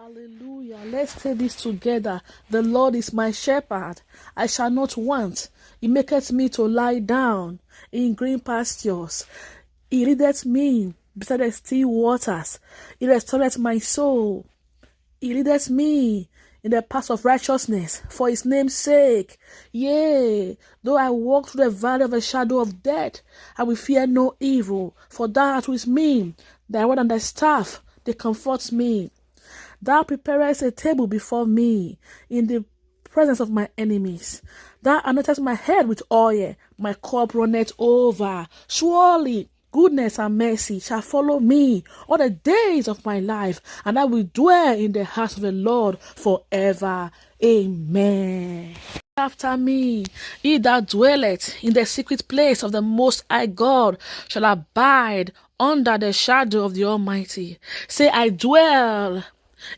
Hallelujah. Let's say this together. The Lord is my shepherd. I shall not want. He maketh me to lie down in green pastures. He leadeth me beside the still waters. He restoreth my soul. He leadeth me in the path of righteousness for his name's sake. Yea, though I walk through the valley of the shadow of death, I will fear no evil, for thou art with me. Thy rod and thy staff, they comfort me. Thou preparest a table before me in the presence of my enemies. Thou anointest my head with oil, my cup runneth over. Surely goodness and mercy shall follow me all the days of my life, and I will dwell in the house of the Lord forever. Amen. After me, he that dwelleth in the secret place of the Most High God shall abide under the shadow of the Almighty. Say, I dwell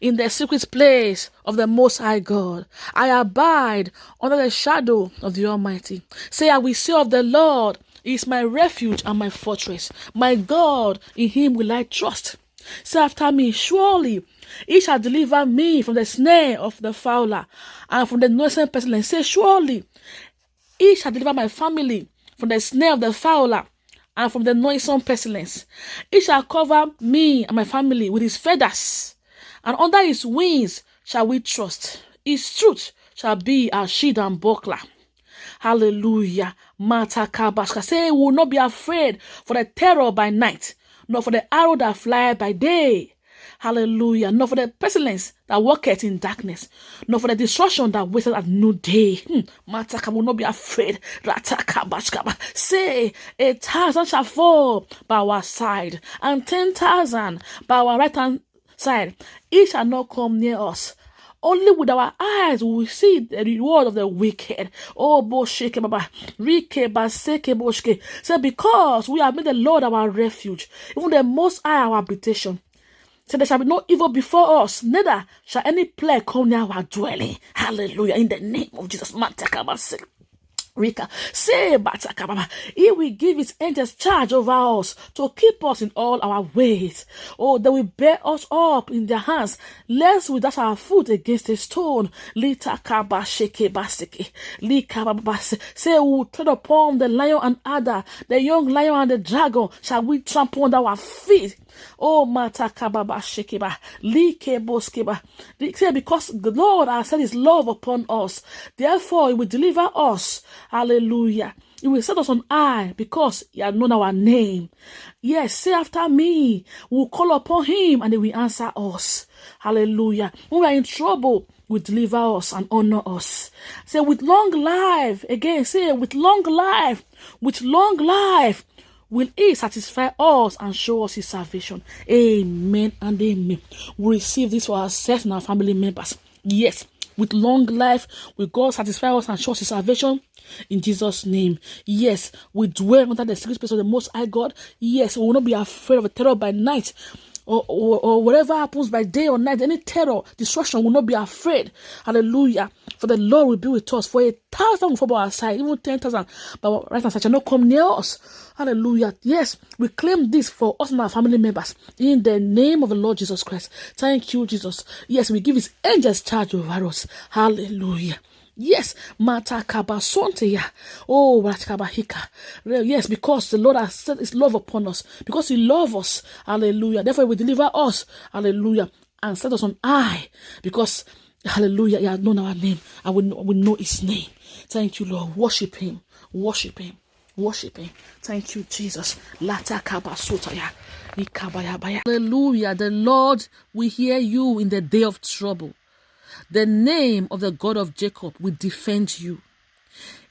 in the secret place of the Most High God. I abide under the shadow of the Almighty. Say, I will say of the Lord, He is my refuge and my fortress. My God, in Him will I trust. Say after me, surely He shall deliver me from the snare of the fowler and from the noisome pestilence. Say, surely He shall deliver my family from the snare of the fowler and from the noisome pestilence. He shall cover me and my family with His feathers, and under His wings shall we trust. His truth shall be our shield and buckler. Hallelujah. Say, we will not be afraid for the terror by night, nor for the arrow that fly by day. Hallelujah. Nor for the pestilence that walketh in darkness, nor for the destruction that wasteth at noonday. Mataka will not be afraid. Say, 1,000 shall fall by our side, and 10,000 by our right hand side. It shall not come near us. Only with our eyes will we see the reward of the wicked. Oh, bosheke baba, rike baseke boshke. Say, because we have made the Lord our refuge, even the Most High our habitation. Say, there shall be no evil before us, neither shall any plague come near our dwelling. Hallelujah. In the name of Jesus. Say, He will give His angels charge over us to keep us in all our ways. Oh, they will bear us up in their hands, lest we dash our foot against a stone. Say, we will tread upon the lion and adder, the young lion and the dragon shall we trample under our feet. Oh, matakababa shekeba, likeboskeba. Say, because the Lord has set His love upon us, therefore He will deliver us. Hallelujah. He will set us on high because He has known our name. Yes, say after me, we will call upon Him and He will answer us. Hallelujah. When we are in trouble, He will deliver us and honor us. Say, with long life, again, say, with long life will He satisfy us and show us His salvation. Amen and amen. We receive this for ourselves and our family members. Yes, with long life will God satisfy us and show us His salvation in Jesus' name. Yes, we dwell under the secret place of the Most High God. Yes, we will not be afraid of a terror by night, or whatever happens by day or night, any terror, destruction, will not be afraid. Hallelujah. For the Lord will be with us. For 1,000 will fall by our side, even 10,000 by our right hand side shall not come near us. Hallelujah. Yes, we claim this for us and our family members in the name of the Lord Jesus Christ. Thank you, Jesus. Yes, we give His angels charge over us. Hallelujah. Yes, matakabasonteya. Oh, matakabahika. Yes, because the Lord has set His love upon us, because He loves us. Hallelujah. Therefore, He will deliver us. Hallelujah. And set us on high, because hallelujah, He has known our name, and we know His name. Thank you, Lord. Worship Him. Worship Him. Worship Him. Thank you, Jesus. Latakabasotaya. Hallelujah. The Lord will hear you in the day of trouble. The name of the God of Jacob will defend you.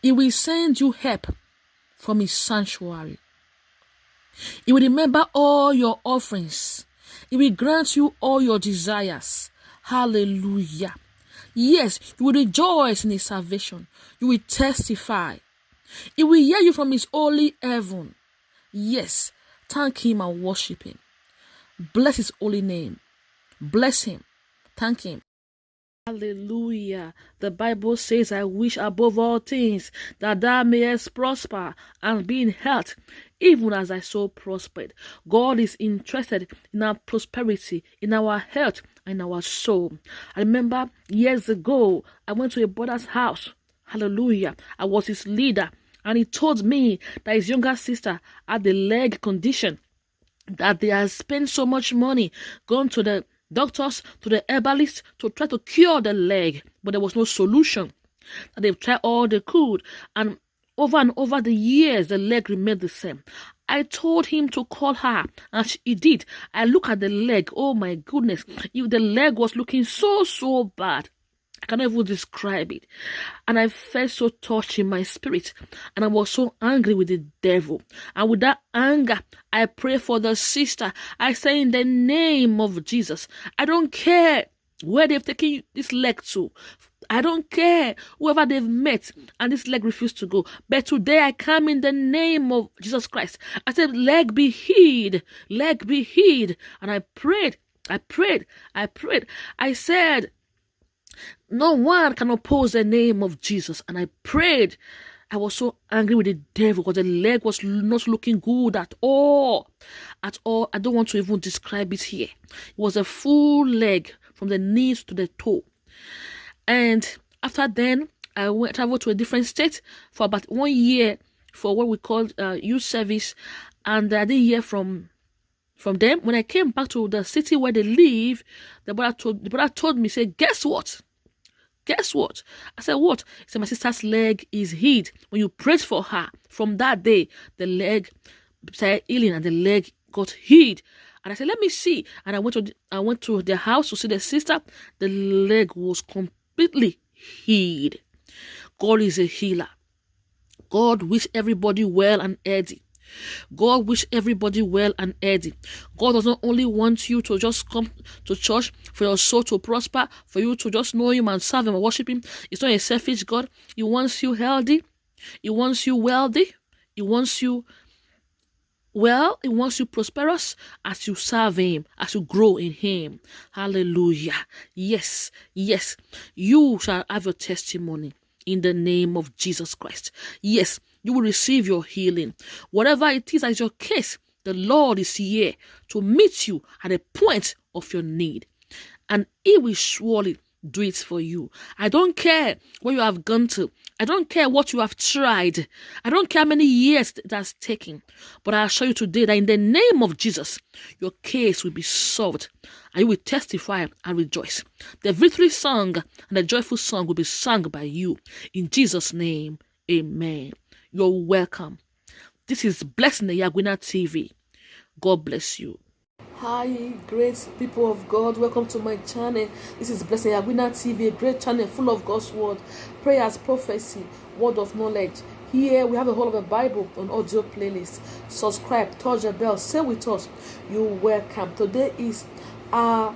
He will send you help from His sanctuary. He will remember all your offerings. He will grant you all your desires. Hallelujah. Yes, you will rejoice in His salvation. You will testify. He will hear you from His holy heaven. Yes, thank Him and worship Him. Bless His holy name. Bless Him. Thank Him. Hallelujah. The Bible says, I wish above all things that thou mayest prosper and be in health, even as thy soul prospered. God is interested in our prosperity, in our health, in our soul. I remember years ago, I went to a brother's house. Hallelujah. I was his leader. And he told me that his younger sister had a leg condition, that they had spent so much money, gone to the doctors, to the herbalist to try to cure the leg, but there was no solution. That they've tried all they could, and over the years, the leg remained the same. I told him to call her, and he did. I look at the leg. Oh my goodness, the leg was looking so bad. I cannot even describe it. And I felt so touched in my spirit. And I was so angry with the devil. And with that anger, I pray for the sister. I say, in the name of Jesus, I don't care where they've taken this leg to. I don't care whoever they've met and this leg refused to go. But today I come in the name of Jesus Christ. I said, leg be healed. Leg be healed. And I prayed. I said, no one can oppose the name of Jesus. And I prayed. I was so angry with the devil because the leg was not looking good at all. At all. I don't want to even describe it here. It was a full leg from the knees to the toe. And after then, I traveled to a different state for about 1 year for what we called youth service. And I didn't hear from them. When I came back to the city where they live, the brother told me, say, guess what? I said, what? He said, my sister's leg is healed. When you prayed for her, from that day, the leg started healing and the leg got healed. And I said, let me see. And I went to their house to see the sister. The leg was completely healed. God is a healer. God wish everybody well and healthy. God wish everybody well and healthy. God does not only want you to just come to church for your soul to prosper, for you to just know him and serve him and worship him. It's not a selfish God. He wants you healthy. He wants you wealthy. He wants you well. He wants you prosperous as you serve him, as you grow in him. Hallelujah. Yes. You shall have your testimony in the name of Jesus Christ. Yes, you will receive your healing. Whatever it is as your case, the Lord is here to meet you at a point of your need. And he will surely do it for you. I don't care where you have gone to. I don't care what you have tried. I don't care how many years that's taken. But I assure you today that in the name of Jesus, your case will be solved. And you will testify and rejoice. The victory song and the joyful song will be sung by you. In Jesus' name, amen. You're welcome. This is Blessing the Yagwina TV. God bless you. Hi, great people of God. Welcome to my channel. This is Blessing Yagwina TV, a great channel full of God's word, prayers, prophecy, word of knowledge. Here we have a whole of the Bible on audio playlist. Subscribe, touch the bell, stay with us. You're welcome. Today is our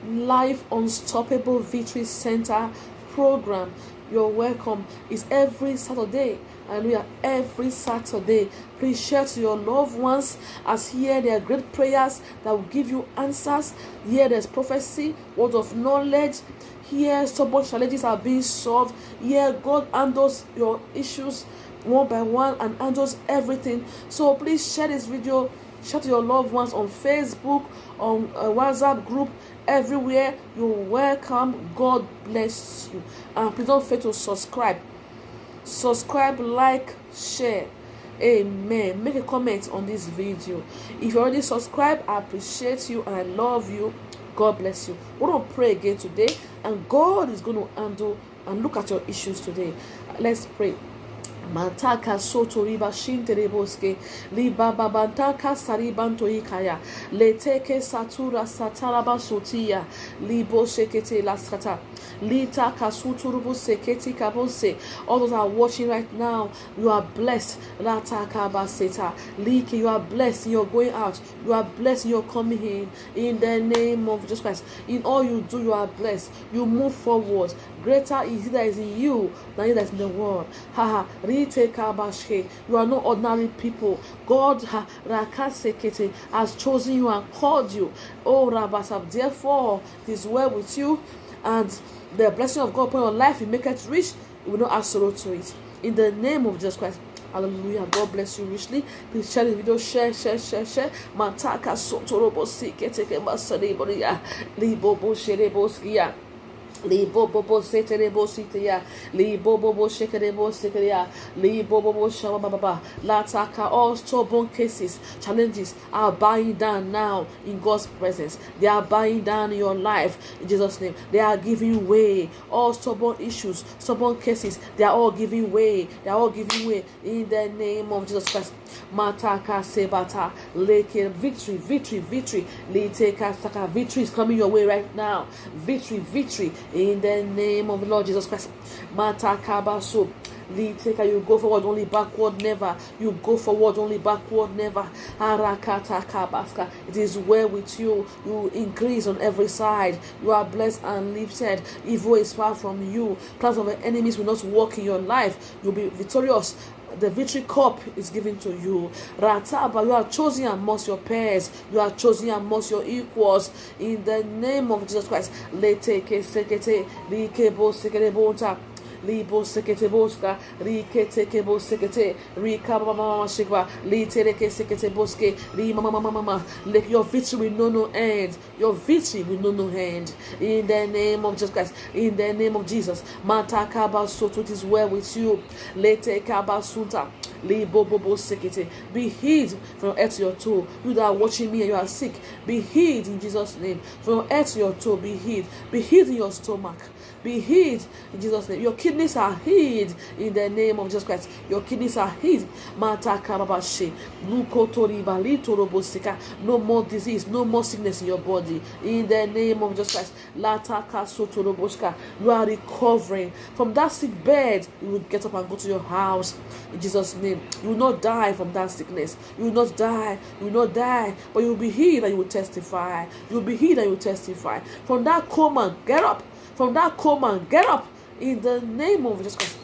Life Unstoppable Victory Center program. You're welcome. It's every Saturday. Hallelujah. Every Saturday. Please share to your loved ones, as here there are great prayers that will give you answers. Here there's prophecy, word of knowledge. Here stubborn challenges are being solved. Here God handles your issues one by one and handles everything. So please share this video. Share to your loved ones on Facebook, on a WhatsApp group, everywhere. You're welcome. God bless you. And please don't forget to subscribe. Subscribe, like, share. Amen. Make a comment on this video. If you already subscribed, I appreciate you and I love you. God bless you. We're going to pray again today, and God is going to handle and look at your issues today. Let's pray. Mantaka soto riba shintereboske liba babantaka saribanto ikaya leteke satura sataraba sotia libo sekete laskata lita kasuturubu seketi kabose. All those are watching right now, you are blessed. Lataka baseta liki, you are blessed. You're going out, you are blessed. You're coming in the name of Jesus Christ. In all you do, you are blessed. You move forward. Greater is he that is in you than he that is in the world. You are not ordinary people. God has chosen you and called you. Oh, Rabasab, therefore, it is well with you, and the blessing of God upon your life will make it rich. You will not add sorrow to it. In the name of Jesus Christ, Hallelujah. God bless you richly. Please share the video. Share. Mataka sotorobo siketeke masadeboria. Libobo shereboskia. Libobo seterebo sitia, libobo shekerebo sikeria, libobo shababa. Lataka, all stubborn cases, challenges are bowing down now in God's presence. They are bowing down in your life in Jesus' name. They are giving way. All stubborn issues, stubborn cases, they are all giving way. They are all giving way in the name of Jesus Christ. Mataka sebata leke, victory. Liteka saka, victory is coming your way right now. Victory in the name of the Lord Jesus Christ. Mataka baso. You go forward, only backward, never. You go forward, only backward, never. It is well with you. You increase on every side. You are blessed and lifted. Evil is far from you. Plans of the enemies will not work in your life. You'll be victorious. The victory cup is given to you. Rataba, you are chosen amongst your peers. You are chosen amongst your equals. In the name of Jesus Christ. Leteke sekete, likebo sekete bonta. Libo sekete boska, rikete kebo sekete, rika mama shikwa, litereke sekete boske, ri mama. Let your victory will know no end. Your victory will know no end. In the name of Jesus Christ, in the name of Jesus, Mata kaba soto, it is well with you. Lete kaba sunta. Be healed from your head to your toe. You that are watching me and you are sick, be healed in Jesus' name. From your head to your toe, be healed. Be healed in your stomach. Be healed in Jesus' name. Your kidneys are healed in the name of Jesus Christ. Your kidneys are healed. No more disease, no more sickness in your body. In the name of Jesus Christ. You are recovering from that sick bed. You will get up and go to your house in Jesus' name. You will not die from that sickness. You will not die. You will not die. But you will be healed and you will testify. You will be healed and you will testify. From that coma, get up. From that coma, get up in the name of Jesus Christ.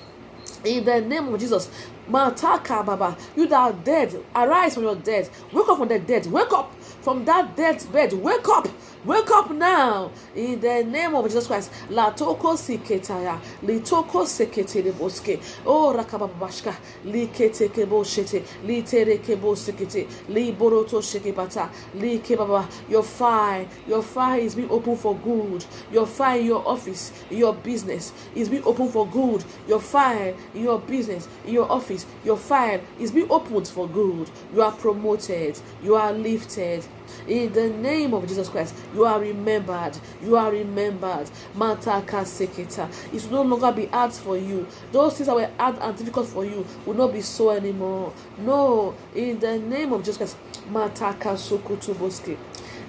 In the name of Jesus. Mataka Baba. You that are dead, arise from your dead. Wake up from the dead. Wake up from that dead bed. Wake up. Wake up now in the name of Jesus Christ. La toko siketaya, li toko sekete de boske. Oh rakababashka, li kete kebo shete, li tere kebo sekete, li boroto shekebata, li kebaba. Your fire is being open for good. Your fire in your office, in your business is being open for good. Your fire in your business, in your office, your fire is being opened for good. You are promoted. You are lifted. In the name of Jesus Christ, you are remembered. You are remembered. Mataka seketa. It will no longer be hard for you. Those things that were hard and difficult for you will not be so anymore. No. In the name of Jesus Christ. Mataka sokutuboske.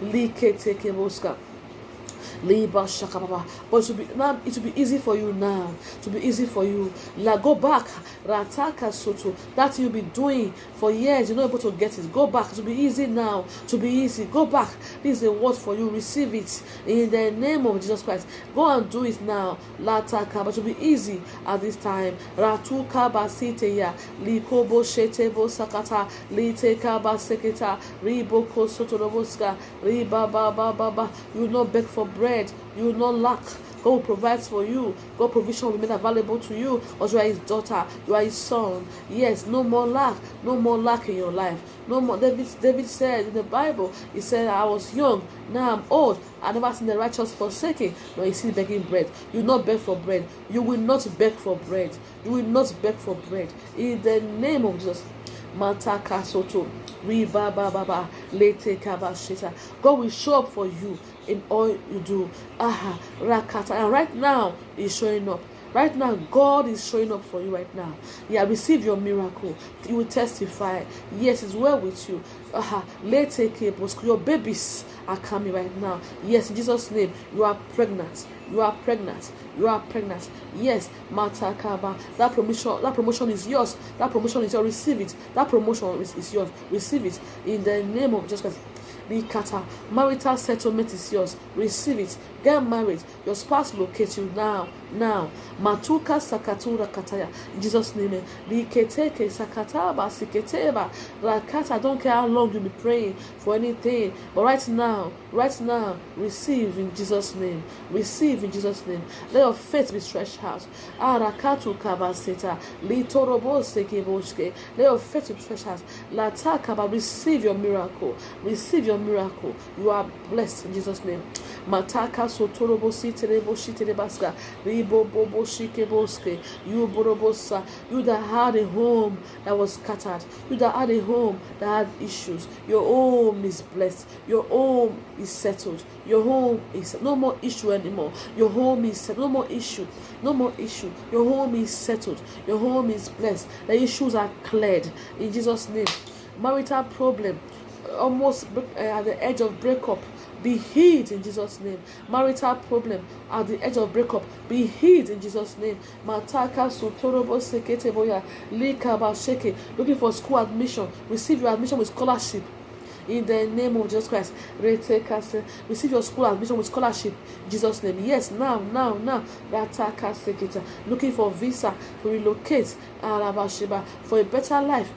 Likete boska. But it will be easy for you now. To be easy for you. Go back. Rataka soto. That you'll be doing for years. You're not able to get it. Go back. It will be easy now. To be easy. Go back. This is a word for you. Receive it in the name of Jesus Christ. Go and do it now. Lataka. But it will be easy at this time. Ratuka basiteya. Likobo shetebo sakata. Liteka baseketa. Riboko sotoroboska. Riba. You will not beg for bread. You will not lack. God provides for you. God provision will be made available to you. Because you are his daughter. You are his son. Yes, no more lack. No more lack in your life. No more. David said in the Bible, he said, I was young, now I'm old. I never seen the righteous forsaken, nor is he begging bread. You will not beg for bread. You will not beg for bread. You will not beg for bread. In the name of Jesus. Mataka soto. God will show up for you in all you do. Rakata. And right now, he's showing up. Right now, God is showing up for you right now. Yeah, receive your miracle. You will testify. Yes, it's well with you. Your babies are coming right now. Yes, in Jesus' name, you are pregnant. You are pregnant. You are pregnant. Yes, Matakaba. That promotion is yours. That promotion is yours. Receive it. That promotion is yours. Receive it in the name of Jesus Christ. Likata. Marital settlement is yours. Receive it. Get married. Your spouse locates you now. Now. Matuka sakatura kataya. In Jesus' name. Liketeke sakataba siketeba. Rakata. I don't care how long you'll be praying for anything. But right now, receive in Jesus' name. Receive in Jesus' name. Let your faith be stretched out. Arakatu kabaseta. Litorobo sekeboshke. Let your faith be stretched out. Latakaba. Receive your miracle. Receive your miracle. You are blessed in Jesus' name. Mataka sotorobo siterebo shiterebaska. Ribo bobo shikeboske. You borobosa. You that had a home that was scattered. You that had a home that had issues. Your home is blessed. Your home is settled. Your home is no more issue anymore. Your home is settled. No more issue. No more issue. Your home is settled. Your home is blessed. The issues are cleared in Jesus' name. Marital problem almost at the edge of breakup, be healed in Jesus' name. Marital problem at the edge of breakup, be healed in Jesus' name. Mataka sotorobo seketeboya likaba sheke. Looking for school admission, receive your admission with scholarship. In the name of Jesus Christ, receive your school admission with scholarship. In Jesus' name. Yes, now. Looking for visa to relocate for a better life.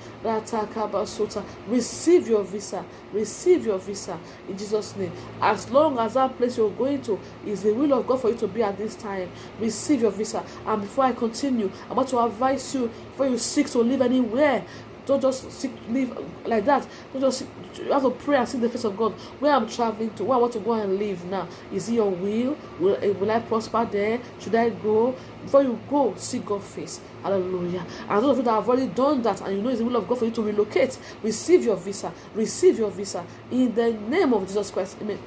Receive your visa. Receive your visa in Jesus' name. As long as that place you're going to is the will of God for you to be at this time, receive your visa. And before I continue, I'm about to advise you before you seek to live anywhere. Don't just live like that. Don't just you have to pray and seek the face of God. Where I'm traveling to, where I want to go and live now. Is it your will? Will I prosper there? Should I go? Before you go, seek God's face. Hallelujah. And those of you that have already done that and you know it's the will of God for you to relocate, receive your visa. Receive your visa. In the name of Jesus Christ. Amen.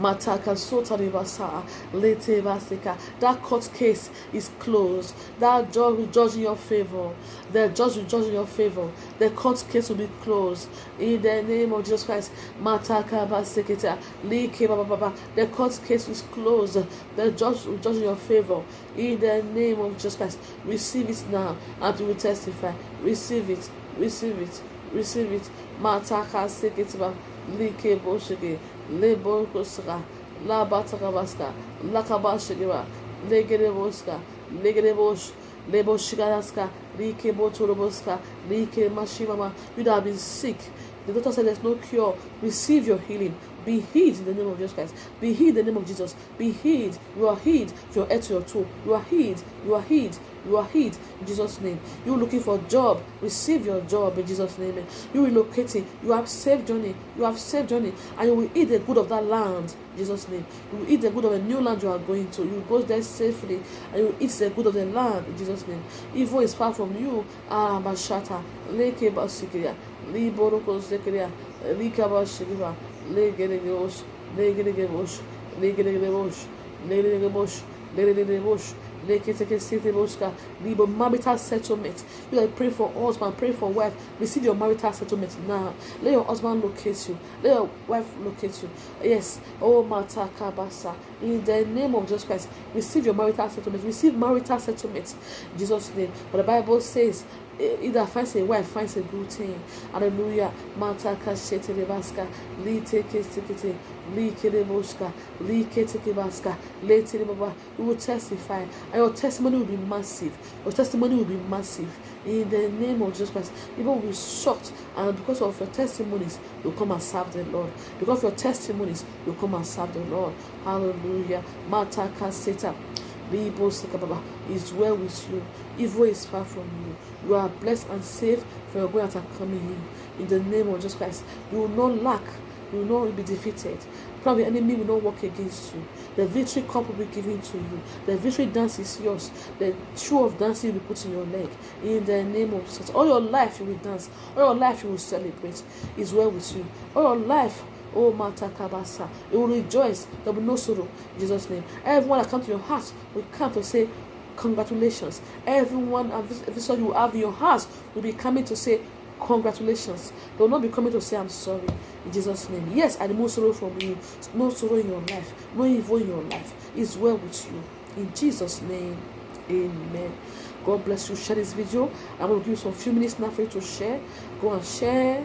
Mataka sotaribasa lete basika. That court case is closed. That judge will judge in your favor. The judge will judge in your favor. The court case will be closed in the name of Jesus Christ. Mataka basikita like baba. The court case is closed. The judge will judge in your favor in the name of Jesus Christ. Receive it now and you will testify. Receive it. Receive it. Receive it. Mataka sikita like boshige. Lebo kosaka, la batakabaska, la kabashigira, legereboska, legerebosh, lebo shigaraska, like botoroboska, like mashimama. You that have been sick, the doctor said there's no cure. Receive your healing. Be healed in the name of Jesus Christ. Be healed in the name of Jesus. Be healed. You are healed from your head to your toe. You are healed. You are healed. You are healed in Jesus' name. You looking for a job, receive your job in Jesus' name. You relocating, you have safe journey. You have safe journey, and you will eat the good of that land in Jesus' name. You will eat the good of a new land you are going to. You will go there safely, and you will eat the good of the land in Jesus' name. Evil is far from you. Bashata, Leke Basikia, Liboroko Zekiria, Lika Bashiva, Legeregosh, Legeregosh, Legeregosh, Legeregosh, Legeregosh. Marital settlement. You pray for husband, pray for wife. Receive your marital settlement now. Let your husband locate you. Let your wife locate you. Yes. Oh, Matakabasa. In the name of Jesus Christ, receive your marital settlement. Receive marital settlement. In Jesus' name. But the Bible says, either finds a wife, finds a good thing. Hallelujah. Mataka sheterebaska, liteke stikete, likereboska, liketekebaska, leterebaba. You will testify, and your testimony will be massive. Your testimony will be massive. In the name of Jesus Christ, people will be shocked, and because of your testimonies, you'll come and serve the Lord. Because of your testimonies, you'll come and serve the Lord. Hallelujah. Mataka seta. Is well with you. Evil is far from you. You are blessed and safe for your going out and coming in. In the name of Jesus Christ, you will not lack. You will not be defeated. Probably the enemy will not work against you. The victory cup will be given to you. The victory dance is yours. The shoe of dancing will be put in your leg. In the name of Jesus. All your life you will dance. All your life you will celebrate. Is well with you. All your life. Oh, Matakabasa. You will rejoice. There will be no sorrow. In Jesus' name. Everyone that comes to your heart will come to say, congratulations. Everyone, every son you have in your heart will be coming to say, congratulations. They will not be coming to say, I'm sorry. In Jesus' name. Yes, I remove sorrow from you. No sorrow in your life. No evil in your life. It's well with you. In Jesus' name. Amen. God bless you. Share this video. I'm going to give you some few minutes now for you to share. Go and share.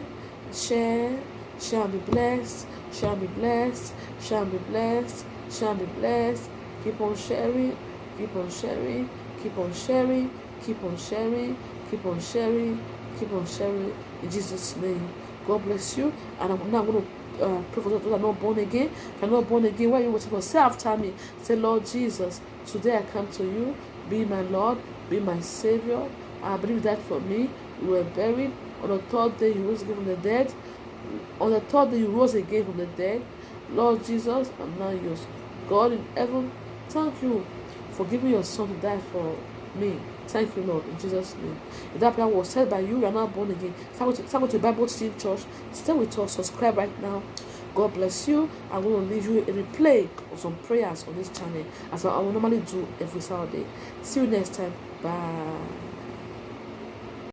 shall be blessed, shall be blessed, shall be blessed, shall be blessed. Keep on sharing, keep on sharing, keep on sharing, keep on sharing, keep on sharing, keep on sharing in Jesus' name. God bless you. And I'm now going to pray for those that are not born again. If you're not born again, why are you waiting for? Say after me. Say, Lord Jesus, today I come to you. Be my Lord, be my Savior. I believe that for me. You were buried. On the third day, you rose again from the dead. On the third day, you rose again from the dead. Lord Jesus, I'm now yours. God in heaven, thank you for giving your son to die for me. Thank you, Lord, in Jesus' name. If that prayer was said by you, you are not born again. Start with the Bible teaching church. Stay with us. Subscribe right now. God bless you. I'm going to leave you a replay of some prayers on this channel, as I will normally do every Saturday. See you next time. Bye.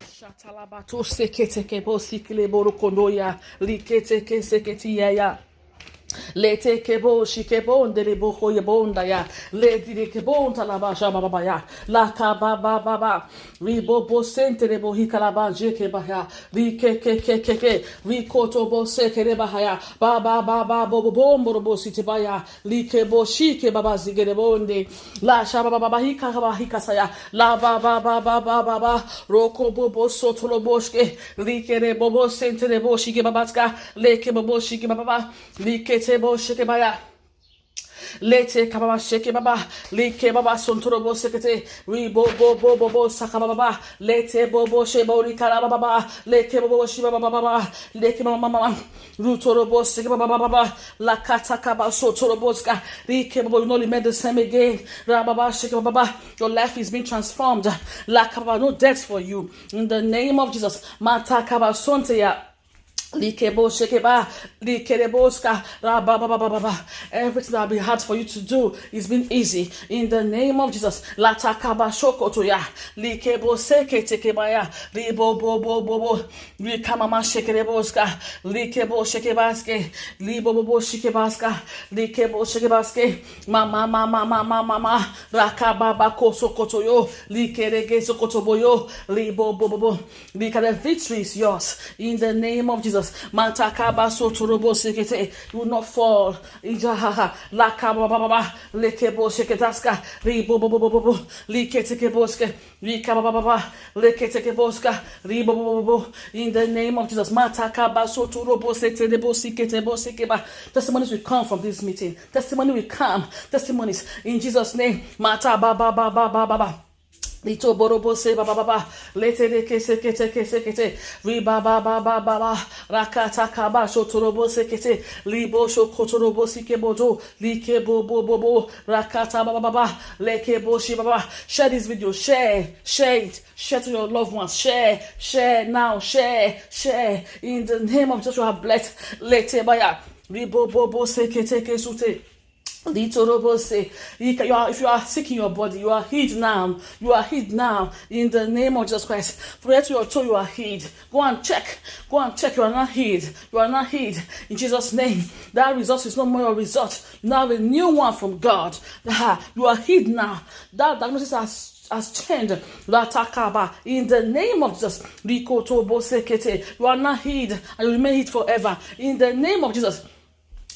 Shatalabato sekete kebo sikile borokonoya likete ke seketi ya. Lete kebo shikebo ndere boko yebonda ya leti de kebo talaba shaba baba ya la ka ba ba ba ba ribo bo sente de bo hikalaba jeke ba ya ri ke ri koto bo sekere ba ya ba ba ba ba bo bo bo siti ba ya li kebo shike baba zigere bonde la shaba baba ba hikasa ya la ba ba ba ba ba ba ba roko bo bo sotolo boshke li kere bo bo sente de bo shike babaska le ke bo shike baba li Tebo shake baya. Lete kababa shake baba. Like baba sontorobo sekete. Ribo bo sakababa. Lete bobo shebo rikara baba. Leke bobo shiba baba. Leke mama. Rutorobo seke baba. La katakaba sotoroboska. Rike bobo, you know, made the same again. Rababa shake baba. Your life is being transformed. La kababa, no death for you. In the name of Jesus. Mata kaba sonteya. Likebo shekeba, likereboska, rabababababa. Everything that will be hard for you to do is been easy. In the name of Jesus. Latakaba shokotoya. Likebo seketekebaya. Libo bo. Likamama shekereboska. Likebo shekebaske. Libo bo shekebaska. Likebo shekebaske. Mama. Rakababa kosokotoyo. Likerege sokotoboyo. Libo bo. The victory is yours. In the name of Jesus. Mantakaba sotorobo sekete. You will not fall. Ijahaha. Lakababa. Lekebo seketaska. Ribo. Liketekeboske. Rikababa. Leketekeboska. Ribo. In the name of Jesus. Matakaba sotorobo setelebo siketebo sekeba. Testimonies will come from this meeting. Testimony will come. Testimonies. In Jesus' name. Matababa. Lito borobo se baba lete de kese ri baba rakata kaba shotorobo sekete libo shokotorobo sikebodo like bo rakata baba leke bo shi baba. Share this video, share it, share to your loved ones, share now, share in the name of Jesus. You are blessed. Lete baya ribo bobo sekete kesute. If you are sick in your body, you are healed now. You are healed now in the name of Jesus Christ. From head to your toe, you are healed. Go and check. You are not healed. You are not healed in Jesus' name. That result is no more your result. You now have a new one from God. You are healed now. That diagnosis has changed. In the name of Jesus. You are not healed and you remain healed forever. In the name of Jesus.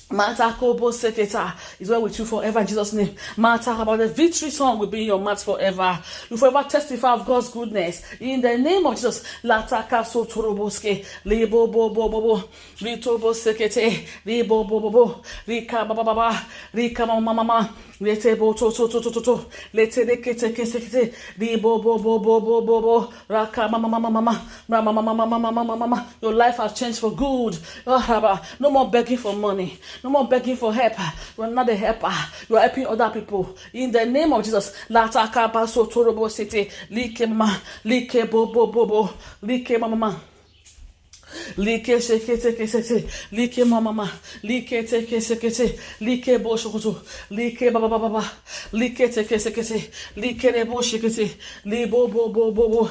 Matakobo seketa is well with you forever in Jesus' name. Mata about the victory song will be in your mouth forever. You forever testify of God's goodness. In the name of Jesus. Lataka sotoroboske. Libo bo. Ritobo sekete. Libo bo. Rika baba. Rika mama. Lete bo to. Lete kete. Libo bo. Raka mama. Your life has changed for good. No more begging for money. No more begging for help. You are not a helper. You are helping other people. In the name of Jesus. Lataka baso torobo city. Like bo. Like mama. Like sekete. Like mama. Like sekete. Like bo shokoto. Like baba. Like sekete. Like rebo sekete. Li bo.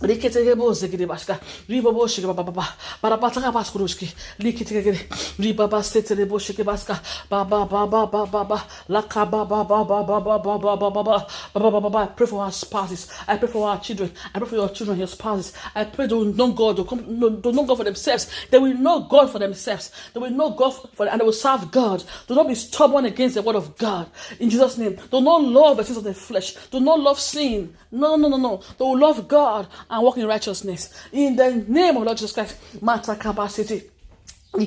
Riketegebo zegede bashka, ribobo shike baba, barapataka baskurushki, riketegede, ribaba setelebo shike baska, baba, laka baba. I pray for our spouses, I pray for our children, I pray for your children, your spouses. I pray they will know God, they will know God for themselves. They will know God for themselves. They will know God and they will serve God. Do not be stubborn against the word of God. In Jesus' name, do not love the things of the flesh. Do not love sin. No. They will love God and walk in righteousness. In the name of Lord Jesus Christ, Mata capacity. Every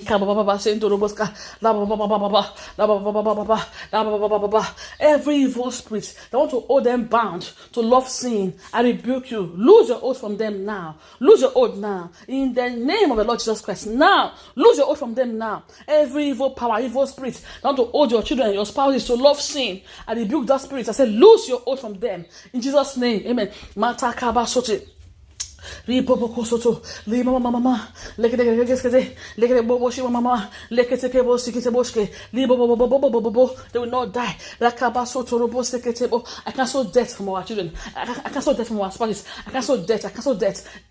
evil spirit that want to hold them bound to love sin, I rebuke you. Lose your oath from them now. Lose your oath now. In the name of the Lord Jesus Christ, now. Lose your oath from them now. Every evil power, evil spirit that want to hold your children and your spouses to love sin, I rebuke that spirit. I say, lose your oath from them. In Jesus' name, amen. Ribobo soto, lima mama, lekete bobo shi mama, lekete kebo sikete boshke, libo, they will not die. Rakaba soto robo sekete bo. I cancel death from our children. I cancel death from our spouses. I cancel death. I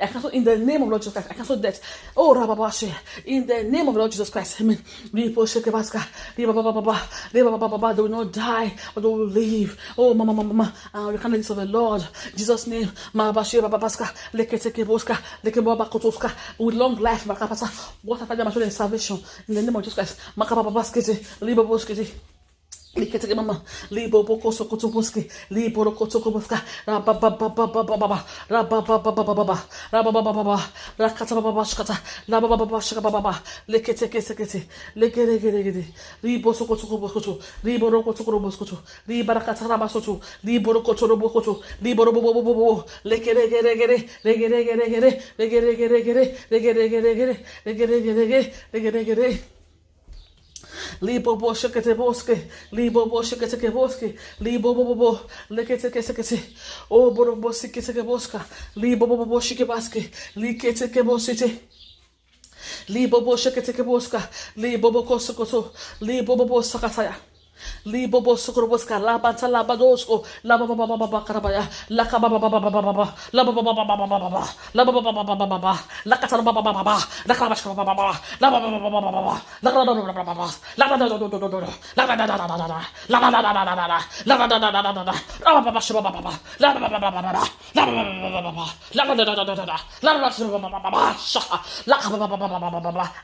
cancel in the name of Lord Jesus Christ. I cancel death. Oh Rababashe, in the name of Lord Jesus Christ. Amen. Ribo sheke baska, riba, they will not die, but they will live. Oh mama, we can this of the Lord. In Jesus' name, Mabashi babaska, lekete with long life, what I find in salvation in the name of Jesus Christ. Likete mama, libo boko sokoto boske, libo rokoto boska, rababa, rakata baba shkata, lababa shkababa, lekete, legere, libo sokoto boskoto, libo rokoto boskoto, libo rakata rabasoto, libo rokoto bokoto, libo robobo, legere. Libo bo shekete boske, libo bo shekete boske, libo bo lekete, oh bo sikete boska, libo bo shike baske, likete bosite, libo bo shekete boska, libo bo kosokoto, libo bo sakataya. Libobo sokoroboska la bata la badosko la baba karabaya la kababa la baba la katara baba la kabashka baba la baba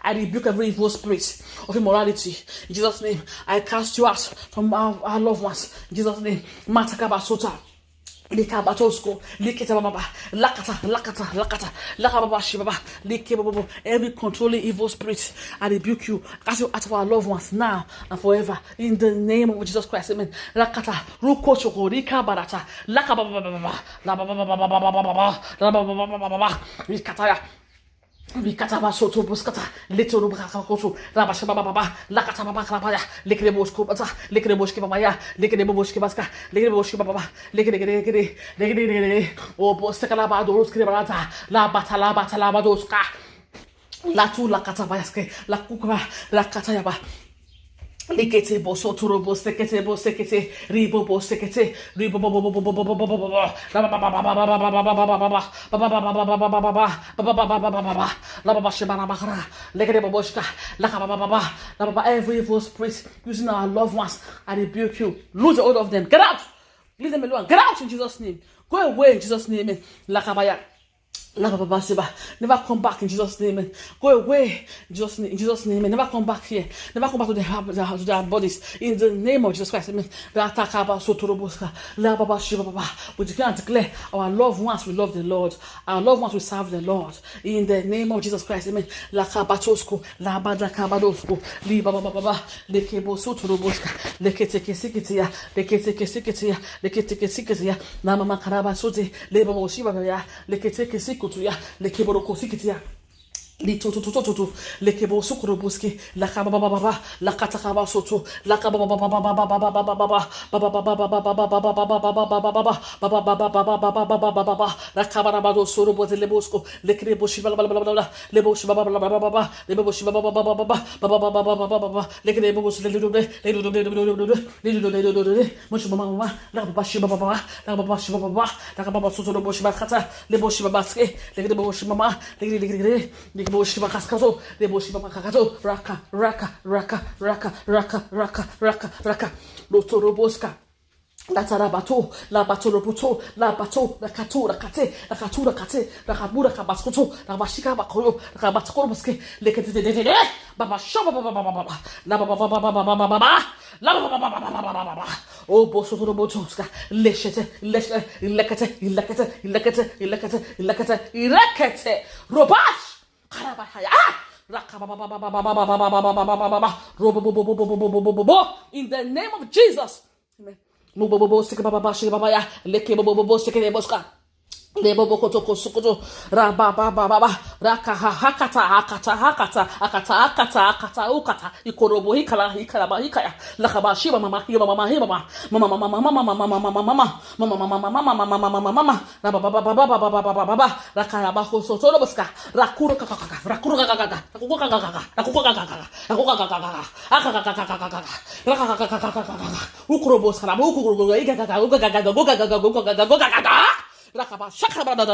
I rebuke every evil spirit of immorality in Jesus' name. I cast you out from our loved ones in Jesus' name. Matakaba sota. Likabatosko, liketa lakata, lakababa shibaba, likebabo. Every controlling evil spirit, I rebuke you. Cast you out of our loved ones now and forever. In the name of Jesus Christ, amen. Lakata, rukochoko, likabarata, lakababa, likataya. Rikataba soto boskata, little Rubakoso, Rabashababa, Lakataba Krabaya, Likrebosko, Likreboski Babaya, Likreboski Baska, Likreboski Baba, Likre, O Bostakalabados Kribarata, La Batalabadoska, Latu Lakatabaske, La Kukra, La Katayaba. Likete boso turobo sekete ribo bo sekete ribo every evil spirit using our loved ones, I rebuke you. Lose hold of them. Get out. Leave them alone. Get out in Jesus' name. Go away in Jesus' name. Lakabaya. Never come back in Jesus' name. Go away in Jesus' name. Never come back here. Never come back to their bodies. In the name of Jesus Christ. We declare and declare our loved ones will love the Lord. Our loved ones will serve the Lord. In the name of Jesus Christ. Amen. Lito to lekebo sukrobuski la kaba baba la katakaba soto la kaba baba baba baba baba baba baba la kaba baba soro bote lebosco lekrebo shiba baba baba lebo shiba baba baba lebo shiba baba baba baba lekrebo bos le moshi mama la baba shiba baba la baba shiba baba la kaba soto lebo shiba kata lebo shiba baske lekrebo shiba mama le Boshima Cascato, the Boshima Cacato, Raka, Lotoroboska. La tarabato, la batorobuto, la bato, la cato, la cate, la catura cate, la cabura cabascoto, la bashika bacoyo, la cabatorobuske, le cate, baba shaba baba, la baba, la baba, oh bosotorobotoska, lekete, robash. In the name of Jesus. Amen. Lebo bokoto kosukoto raba baba baba raka hakata ukata ikorobo hikala hikaya lakaba shiba mama raka bako sotoro baska rakuru Rakaba shakaba da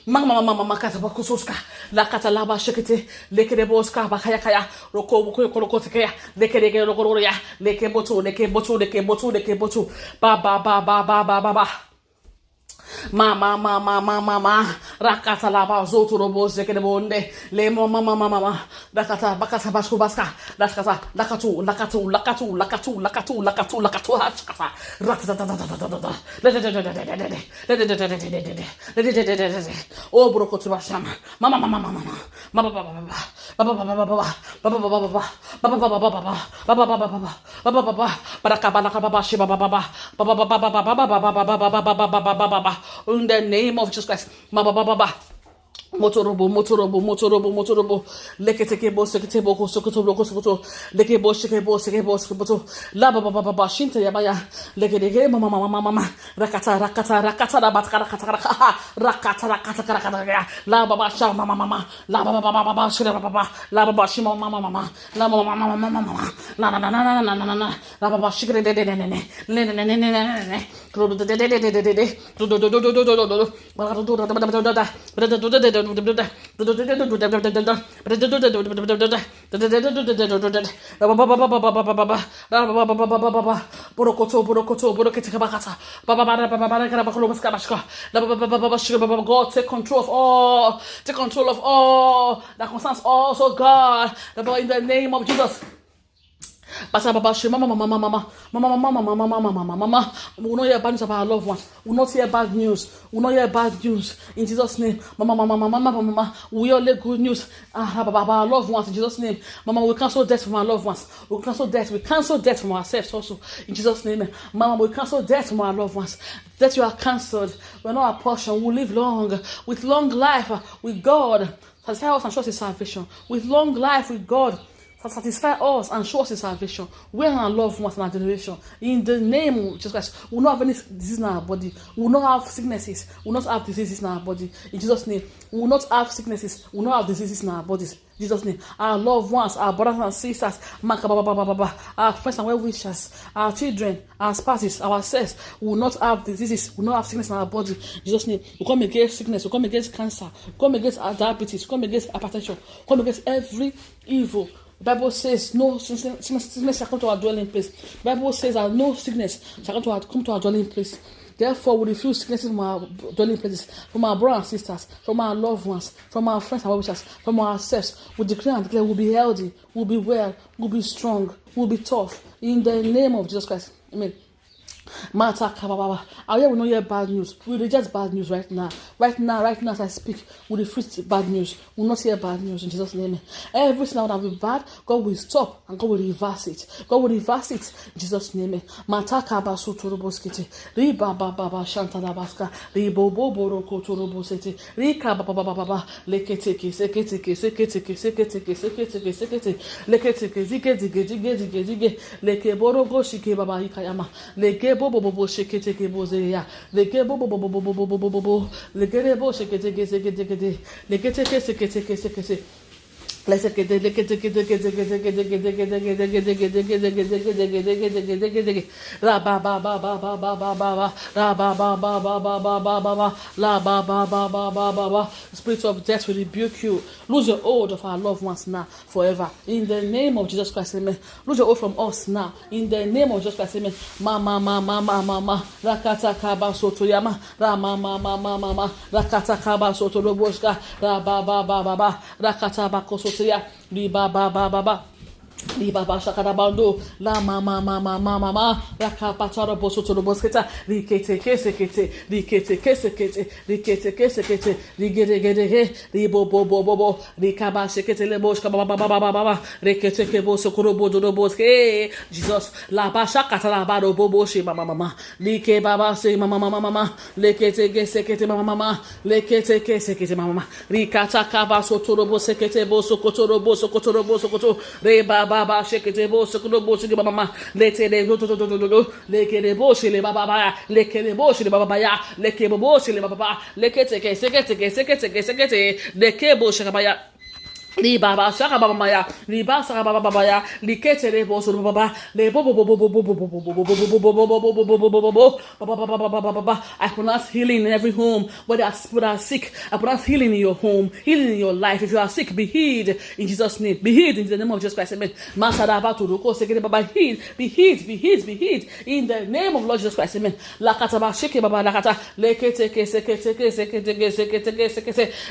Mama katabakususka la katalaba shikete leke boska bakaya kaya roko boko tekea leke rokoroya leke botu ba Mama, rakata lava zoto robo zekede bonde, le mama, rakata bakata basku baska, rakata lakatu, hashkata, oh brokotu basham, mama, in the name of Jesus Christ. Motorobo, leketebo, seketebo, sokoto, lekebo, sekebo, la baba, shinta yabaya, lekede, mama, rakata, la baba, sha, mama, la baba, shira baba, la baba, shima, mama, la mama, la baba, shikre, God, take control of all that concerns all, so God, in the name of Jesus. Mama. We will not hear bad news about our loved ones. We will not hear bad news. We will not hear bad news in Jesus' name. Mama. We will hear good news about our loved ones in Jesus' name. Mama, we cancel death from our loved ones. We cancel death from ourselves also in Jesus' name. Mama, we cancel death from our loved ones. That you are cancelled. We are not our portion. We will live long with long life with God. Satisfy us and show us His salvation. With long life with God. Satisfy us and show us His salvation. We are our loved ones and our generation. In the name of Jesus Christ, we will not have any disease in our body. We will not have sicknesses. We will not have diseases in our body. In Jesus' name, we will not have sicknesses. We will not have diseases in our bodies. In Jesus' name, our loved ones, our brothers and sisters, our friends and well-wishers, our children, our spouses, ourselves, we will not have diseases. We will not have sickness in our body. In Jesus' name, we come against sickness. We come against cancer. We come against diabetes. We come against hypertension. We come against every evil. The Bible says no sickness shall come to our dwelling place. The Bible says that no sickness shall come to our dwelling place. Therefore, we refuse sicknesses from our dwelling places, from our brothers and sisters, from our loved ones, from our friends and well-wishers, from ourselves. We declare and declare we'll be healthy, we'll be well, we'll be strong, we'll be tough. In the name of Jesus Christ. Amen. Mata kababa. We will not hear bad news. We reject bad news right now. Right now as I speak, we refuse bad news. We will not hear bad news in Jesus' name. Everything that would have been bad, God will stop and God will reverse it. God will reverse it in Jesus' name. Mata kaba sotoroboskete. Riba baba shantalabaska. Ribo bobo kotorobosete. Rika baba leketeke seketeke seketeke seketeke seketeke seketeke leketeke zige leke borogo shike baba hikayama. Leke bobo shekete ke bozeya. Leke bobo leke bo shekete ke sekete lekete ke sekete Let's get the spirit of death will rebuke you. Lose your hold of our loved ones now, forever. In the name of Jesus Christ, amen. Lose your hold from us now. In the name of Jesus Christ, amen. Mama, rakata kaba soto yama, mama, rakata kaba soto roboshka, rakata bako soto ya, baba. Baba shakarabando la mama rakapatara bosotoro bosketa rikete kesekete rigede ribo rikaba shekete le boshka baba rekete ke bosokoro bodo boske Jesus la basha katala bado bobo she mama like baba say mama lekete kesekete mama lekete kesekete mama rikata kaba sotoro bosekete bosokoto re baba shekete bo sokodo bo shige mama lete le leke le bo shile baba leke le bo shile baba ya leke bo shile baba lekete ke sekete leke bo shige baba ya li baba shaka baba maya li ba shaka baba ya li kete le bo so baba le bo I pronounce healing in every home where they are sick. I pronounce healing in your home, healing in your life. If you are sick, be healed in Jesus' name. Be healed in the name of Jesus Christ. Amen. Masada to roko sekete baba healed. Be healed in the name of Lord Jesus Christ. Amen. Lakata ba sheke baba lakata lekete ke sekete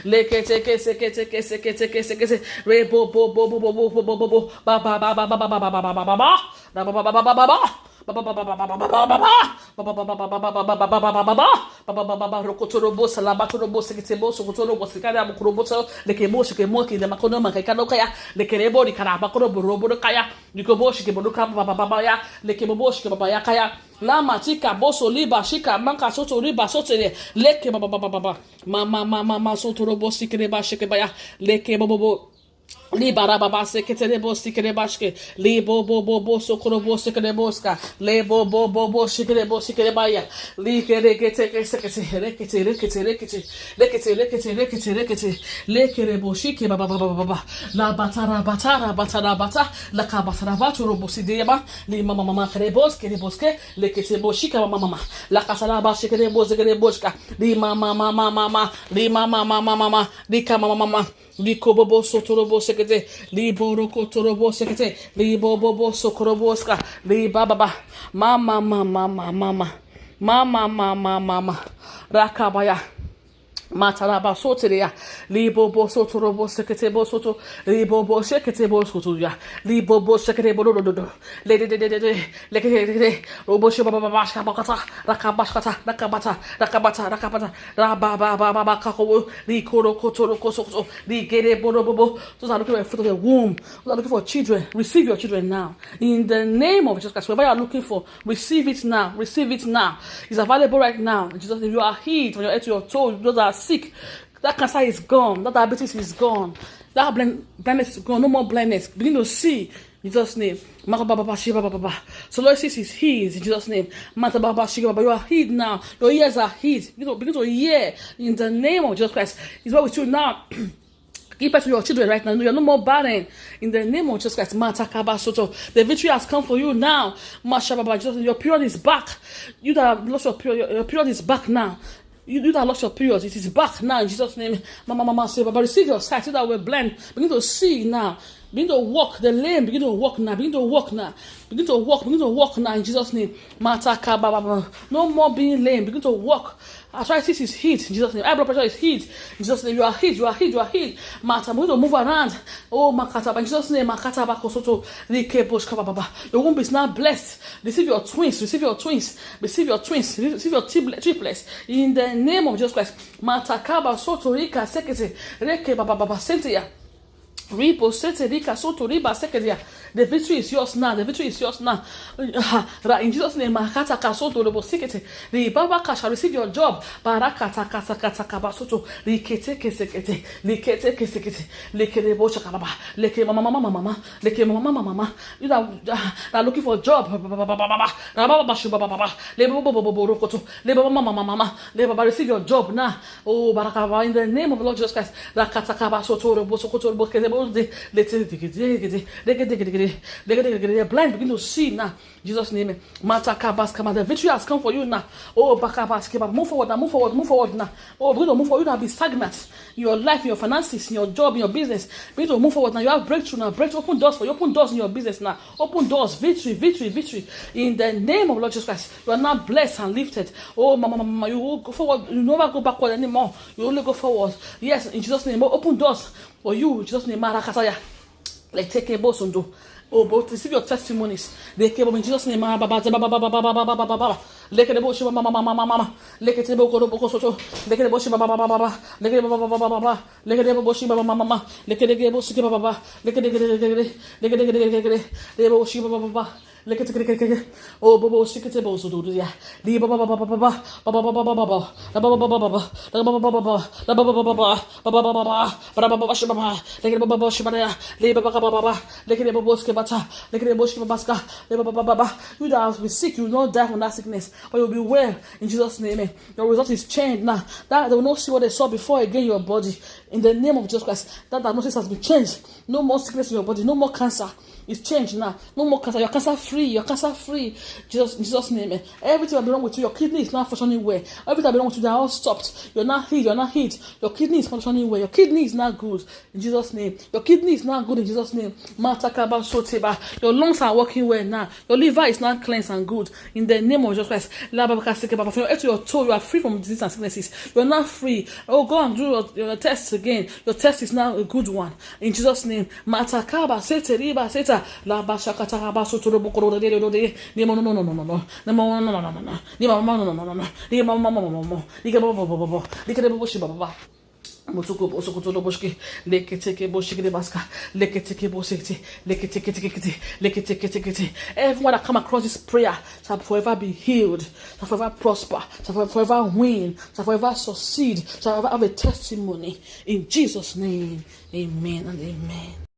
lekete ke Rebo rokotorobo salabatorobo seketebo sokotorobo sikada mukroboto lekemo shikemo ki de makono makano kaya lekerebo rikaraba korobo robo kaya likobo shikebo baba ya lekemo shike baba ya kaya la matika boso liba shika manka soto riba sotere leke baba mama sotorobo sikeba shike baya leke bobo li barababa sekete bo sikere bashke li bo sokoro bo sekere boska le bo sikere bo sikere baya li kere kete rekete lekere bo shike baba la batara la kabatara baturo bo sidema li mama kere boske lekete bo shika mama la kasala ba shikere bo sekere boska li mama li kama Liko bobo sotorobo sekete, li boroko torobo sekete, li bobo sokoroboska, li baba, mama, rakabaya. Mataraba soteria, libo sotorobo sekete bo soto, libo shekete bo soto ya, libo shekete bo do, le robo shaba bashka bakata, rakabata, rababa kako, likoro kotoro kosoto, ligere bobo. Those are looking for the fruit of the womb. Those are looking for children. Receive your children now. In the name of Jesus Christ. Whatever you are looking for, receive it now. It's available right now. Jesus, if you are healed from your head to your toe, those are sick, that cancer is gone, that diabetes is gone, that blindness is gone, no more blindness. Begin to see in Jesus' name. So Lord says is healed in Jesus' name. You are healed now. Your ears are healed. Begin to hear in the name of Jesus Christ. He's well with you now. Give birth to your children right now. You're no more barren. In the name of Jesus Christ. The victory has come for you now. Your period is back. You that lost your period is back now. You that lost your period, it is back now in Jesus' name. Mama, say, Baba, receive your sight. You that were blind, begin to see now. Begin to walk. The lame begin to walk now. Begin to walk now. Begin to walk. Begin to walk now in Jesus' name. No more being lame. Begin to walk. Arthritis is healed in Jesus' name. High blood pressure is healed in Jesus' name. You are healed. You are healed. You are healed. Begin to move around. Oh, in Jesus' name. Your womb is now blessed. Receive your twins. Receive your twins. Receive your twins. Receive your triplets. In the name of Jesus Christ. Matakaba soto rika sekete. Reke baba sentia. The victory is yours now. The victory is yours now. In Jesus' name, the Baba shall receive your job. You that are looking for a job. Receive your job now. Oh, in the name of the Lord Jesus Christ. They're blind, begin to see now. Jesus' name. The victory has come for you now. Oh, move forward now, move forward, move forward now. Oh, begin to move forward. You not be stagnant in your life, in your finances, in your job, in your business. Begin to move forward now. You have breakthrough now. Breakthrough, open doors for you. Open doors in your business now. Open doors, victory, victory, victory. In the name of Lord Jesus Christ, you are now blessed and lifted. Oh, mama, you will go forward. You never go backward anymore. You only go forward. Yes, in Jesus' name. Open doors for you. In Jesus' name. Marakataya. Like take a boss and do. Oh, but receive your testimonies. They came in Jesus' name. Look at the bush, mama. Look at the book, look at the bush, mama. Look at the look at the bush, mama. Look at the bush, baba. Look at the bush, baba. Look at the oh, Bobo, secret tables to do. Yeah, the baba, you that have been sick, you will not die from that sickness, but you'll be well in Jesus' name. Your result is changed now. That they will not see what they saw before again in your body. In the name of Jesus Christ, that diagnosis has been changed. No more sickness in your body, no more cancer. It's changed now. No more cancer. You're cancer free. You're cancer free. Jesus' name. Everything that be wrong with you, your kidney is not functioning well. Everything that be wrong with you, they are all stopped. You're not healed. You're not healed. Your kidney is functioning well. Your kidney is not good in Jesus' name. Your kidney is not good in Jesus' name. Your lungs are working well now. Your liver is not cleansed and good in the name of Jesus Christ. From your head to your toe, you are free from disease and sicknesses. You're not free. Oh, go and do your test again. Your test is now a good one in Jesus' name. La bashakata basu to the bokoro de no Motuko bosokoto boshke leketeke boshike baska leketeke bosekete leketeke. Everyone that come across this prayer shall forever be healed, shall forever prosper, shall forever win, shall forever succeed, shall forever have a testimony in Jesus' name. Amen and amen.